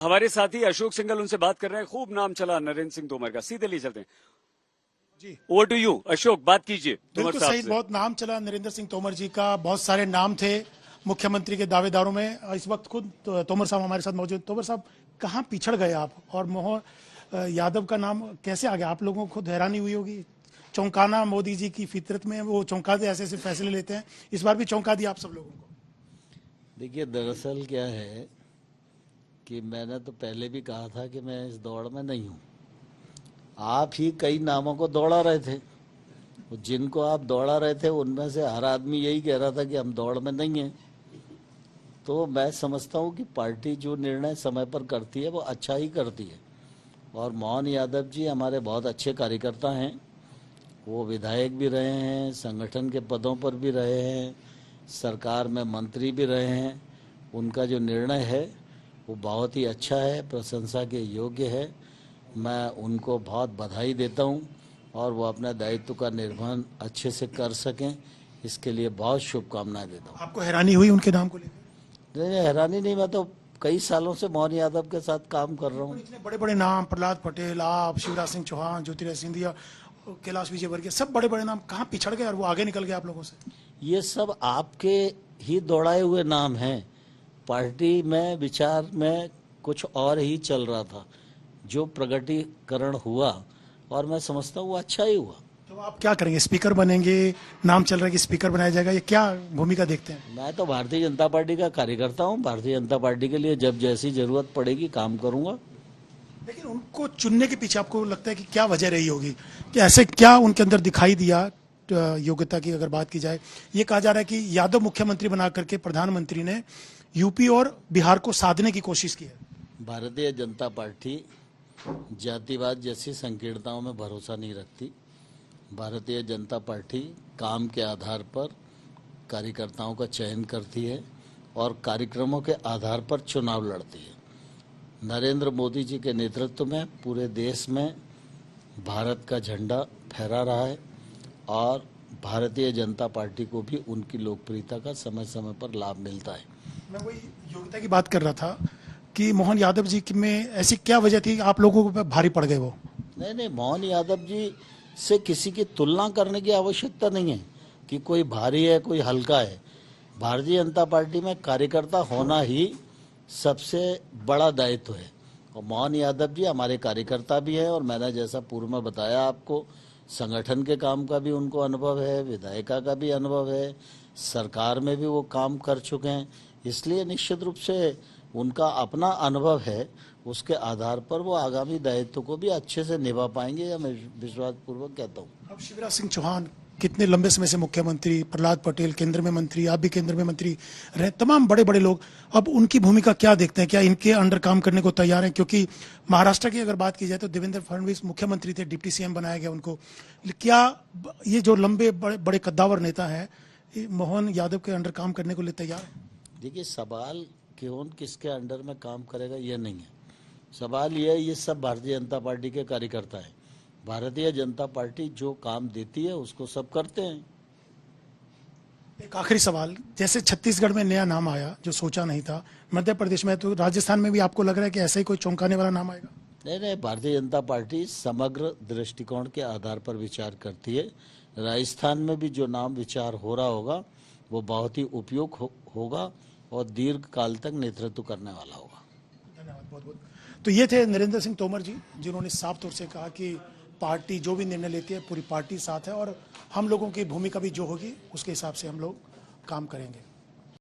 हमारे साथी अशोक सिंघल उनसे बात कर रहे हैं। खूब नाम चला नरेंद्र सिंह तोमर का, सीधे ले चलते हैं जी। ओवर टू यू अशोक, बात कीजिए तोमर बिल्कुल साहब सही, से। बहुत नाम चला नरेंद्र सिंह तोमर जी का, बहुत सारे नाम थे मुख्यमंत्री के दावेदारों में। इस वक्त खुद तोमर साहब हमारे साथ मौजूद। तोमर साहब, कहाँ पिछड़ गए आप और मोहन यादव का नाम कैसे आ गया? आप लोगों को खुद हैरानी हुई होगी। चौंकाना मोदी जी की फितरत में, वो चौंकाते ऐसे ऐसे फैसले लेते हैं। इस बार भी चौंका दिया आप सब लोगों को। देखिए, दरअसल क्या है कि मैंने तो पहले भी कहा था कि मैं इस दौड़ में नहीं हूँ। आप ही कई नामों को दौड़ा रहे थे, जिनको आप दौड़ा रहे थे उनमें से हर आदमी यही कह रहा था कि हम दौड़ में नहीं हैं। तो मैं समझता हूँ कि पार्टी जो निर्णय समय पर करती है वो अच्छा ही करती है। और मोहन यादव जी हमारे बहुत अच्छे कार्यकर्ता हैं। वो विधायक भी रहे हैं, संगठन के पदों पर भी रहे हैं, सरकार में मंत्री भी रहे हैं। उनका जो निर्णय है वो बहुत ही अच्छा है, प्रशंसा के योग्य है। मैं उनको बहुत बधाई देता हूं और वो अपने दायित्व का निर्वहन अच्छे से कर सकें, इसके लिए बहुत शुभकामनाएं देता हूं। आपको हैरानी हुई उनके नाम को लेकर? नहीं, हैरानी नहीं, मैं तो कई सालों से मोहन यादव के साथ काम कर रहा हूँ। इतने बड़े बड़े नाम, प्रहलाद पटेल, आप, शिवराज सिंह चौहान, ज्योतिरादित्य सिंधिया, कैलाश विजयवर्गीय, सब बड़े बड़े नाम कहाँ पिछड़ गए और वो आगे निकल गए आप लोगों से? ये सब आपके ही दौड़ाए हुए नाम हैं। पार्टी में विचार में कुछ और ही चल रहा था, जो प्रगटीकरण हुआ और मैं समझता हूँ वो अच्छा ही हुआ। तो आप क्या करेंगे? स्पीकर बनेंगे? नाम चल रहा है कि स्पीकर बनाया जाएगा, ये क्या भूमिका देखते हैं? मैं तो भारतीय जनता पार्टी का कार्यकर्ता हूँ। भारतीय जनता पार्टी के लिए जब जैसी जरूरत पड़ेगी काम करूंगा। लेकिन उनको चुनने के पीछे आपको लगता है कि क्या वजह रही होगी, कि ऐसे क्या उनके अंदर दिखाई दिया? योग्यता की अगर बात की जाए, ये कहा जा रहा है कि यादव मुख्यमंत्री बना करके प्रधानमंत्री ने यूपी और बिहार को साधने की कोशिश की है। भारतीय जनता पार्टी जातिवाद जैसी संकीर्णताओं में भरोसा नहीं रखती। भारतीय जनता पार्टी काम के आधार पर कार्यकर्ताओं का चयन करती है और कार्यक्रमों के आधार पर चुनाव लड़ती है। नरेंद्र मोदी जी के नेतृत्व में पूरे देश में भारत का झंडा फहरा रहा है और भारतीय जनता पार्टी को भी उनकी लोकप्रियता का समय समय पर लाभ मिलता है। मैं वही योग्यता की बात कर रहा था कि मोहन यादव जी में ऐसी क्या वजह थी आप लोगों को भारी पड़ गए वो? नहीं, मोहन यादव जी से किसी की तुलना करने की आवश्यकता नहीं है कि कोई भारी है कोई हल्का है। भारतीय जनता पार्टी में कार्यकर्ता होना ही सबसे बड़ा दायित्व है और मोहन यादव जी हमारे कार्यकर्ता भी हैं और मैंने जैसा पूर्व में बताया आपको, संगठन के काम का भी उनको अनुभव है, विधायिका का भी अनुभव है, सरकार में भी वो काम कर चुके हैं। इसलिए निश्चित रूप से उनका अपना अनुभव है, उसके आधार पर वो आगामी दायित्व को भी अच्छे से निभा पाएंगे, या मैं विश्वास पूर्वक कहता हूँ। अब शिवराज सिंह चौहान कितने लंबे समय से मुख्यमंत्री, प्रहलाद पटेल केंद्र में मंत्री, आप भी केंद्र में मंत्री रहे, तमाम बड़े बड़े लोग, अब उनकी भूमिका क्या देखते हैं? क्या इनके अंडर काम करने को तैयार हैं? क्योंकि महाराष्ट्र की अगर बात की जाए तो देवेंद्र फडणवीस मुख्यमंत्री थे, डिप्टी सीएम बनाया गया उनको। क्या ये जो लंबे बड़े बड़े कद्दावर नेता है, मोहन यादव के अंडर काम करने को लिए तैयार है? देखिए, सवाल कौन किसके अंडर में काम करेगा ये नहीं है। सवाल ये है, ये सब भारतीय जनता पार्टी के कार्यकर्ता हैं। भारतीय जनता पार्टी जो काम देती है उसको सब करते हैं। एक आखिरी सवाल, जैसे छत्तीसगढ़ में नया नाम आया जो सोचा नहीं था, मध्य प्रदेश में, तो राजस्थान में भी आपको लग रहा है कि ऐसा ही कोई चौंकाने वाला नाम आएगा? नहीं, भारतीय जनता पार्टी समग्र दृष्टिकोण के आधार पर विचार करती है। राजस्थान में भी जो नाम विचार हो रहा होगा वो बहुत ही उपयुक्त होगा और दीर्घ काल तक नेतृत्व करने वाला होगा। धन्यवाद बहुत बहुत। तो ये थे नरेंद्र सिंह तोमर जी, जिन्होंने साफ तौर से कहा कि पार्टी जो भी निर्णय लेती है पूरी पार्टी साथ है और हम लोगों की भूमिका भी जो होगी उसके हिसाब से हम लोग काम करेंगे।